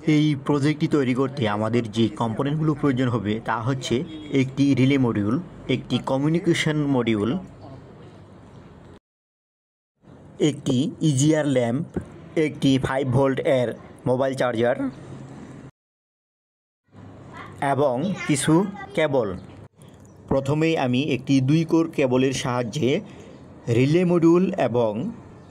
এই প্রজেক্টটি তৈরি করতে আমাদের যে কম্পোনেন্টগুলো প্রয়োজন হবে তা হচ্ছে একটি রিলে মডিউল, একটি কমিউনিকেশন মডিউল, একটি ইজিআর ল্যাম্প, একটি 5 ভোল্ট এর মোবাইল চার্জার এবং কিছু কেবল। প্রথমেই আমি একটি 2 কোর কেবলের সাহায্যে রিলে মডিউল এবং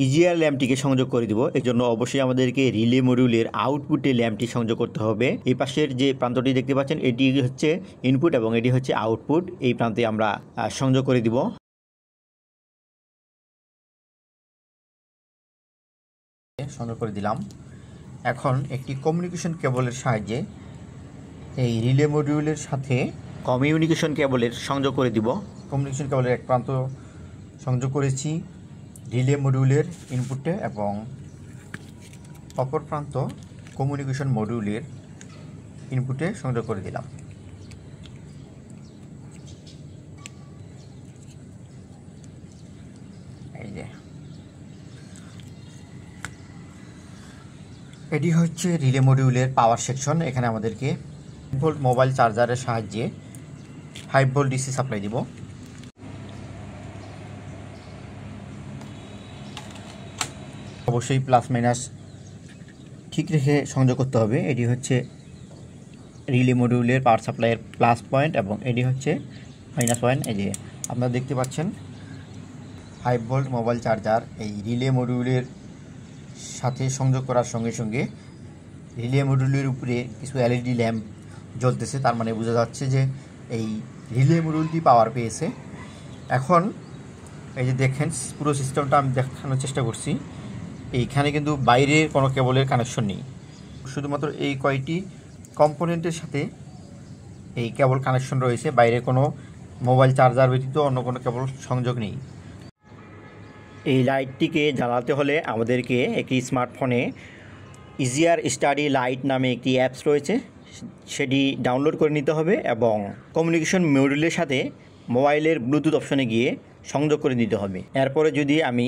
ইজিআর ল্যাম্পটিকে সংযোগ করে দেব। এর জন্য অবশ্যই আমাদেরকে রিলে মডিউলের আউটপুটে ল্যাম্পটি সংযোগ করতে হবে। এই পাশের যে প্রান্তটি দেখতে পাচ্ছেন এটি হচ্ছে ইনপুট এবং এটি হচ্ছে আউটপুট। এই প্রান্তে আমরা সংযোগ করে দিব। সংযোগ করে দিলাম। এখন একটি কমিউনিকেশন কেবলের সাহায্যে এই রিলে মডিউলের সাথে কমিউনিকেশন কেবলের সংযোগ করে দিব। কমিউনিকেশন কেবলের এক প্রান্ত সংযোগ করেছি রিলে মডিউলের ইনপুটে এবং অপর প্রান্ত কমিউনিকেশন মডিউলের ইনপুটে সংযোগ করে দিলাম। এই যে এটি হচ্ছে রিলে মডিউলের পাওয়ার সেকশন। এখানে আমাদেরকে 5 ভোল্ট মোবাইল চার্জারের সাহায্যে 5 ভোল্ট ডিসি সাপ্লাই দিব। অবশ্যই প্লাস মাইনাস ঠিক রেখে সংযোগ করতে হবে। এটি হচ্ছে রিলে মডিউলের পাওয়ার সাপ্লাইয়ের প্লাস পয়েন্ট এবং এটি হচ্ছে মাইনাস পয়েন্ট। এই যে আপনারা দেখতে পাচ্ছেন 5 ভোল্ট মোবাইল চার্জার এই রিলে মডিউলের সাথে সংযোগ করার সঙ্গে সঙ্গে রিলে মডিউলের উপরে কিছু এলইডি ল্যাম্প জ্বলতেছে। তার মানে বোঝা যাচ্ছে যে এই রিলে মডিউলটি পাওয়ার পেয়েছে। এখন এই যে দেখেন পুরো সিস্টেমটা আমি দেখানোর চেষ্টা করছি। এইখানে কিন্তু বাইরের কোনো কেবলের কানেকশন নেই, শুধুমাত্র এই কয়টি কম্পোনেন্টের সাথে এই কেবল কানেকশন রয়েছে। বাইরে কোনো মোবাইল চার্জার ব্যতীত অন্য কোনো কেবল সংযোগ নেই। এই লাইটটিকে জ্বালাতে হলে আমাদেরকে একটি স্মার্টফোনে ইজিআর স্টাডি লাইট নামে একটি অ্যাপস রয়েছে, সেটি ডাউনলোড করে নিতে হবে এবং কমিউনিকেশন মডিউলের সাথে মোবাইলের ব্লুটুথ অপশনে গিয়ে সংযোগ করে নিতে হবে। এরপরে যদি আমি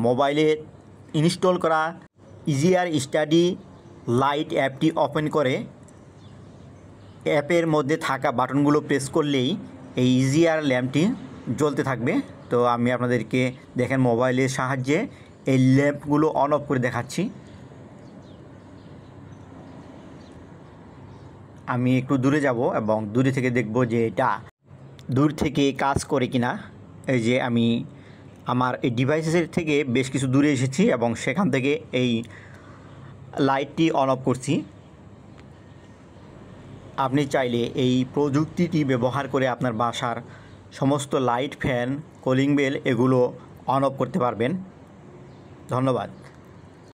মোবাইলে ইনস্টল করা ইজিআর স্টাডি লাইট অ্যাপটি ওপেন করে অ্যাপের মধ্যে থাকা বাটনগুলো প্রেস করলেই এই ইজিআর ল্যাম্পটি জ্বলতে থাকবে। তো আমি আপনাদেরকে দেখেন মোবাইলের সাহায্যে এই ল্যাম্পগুলো অন অফ করে দেখাচ্ছি। আমি একটু দূরে যাব এবং দূরে থেকে দেখব যে এটা দূর থেকে কাজ করে কিনা। এই যে আমি আমার এই ডিভাইসের থেকে বেশ কিছু দূরে এসেছি এবং সেখান থেকে এই লাইটটি অন অফ করছি। আপনি চাইলে এই প্রযুক্তিটি ব্যবহার করে আপনার বাসার সমস্ত লাইট, ফ্যান, কলিং বেল এগুলো অন অফ করতে পারবেন। ধন্যবাদ।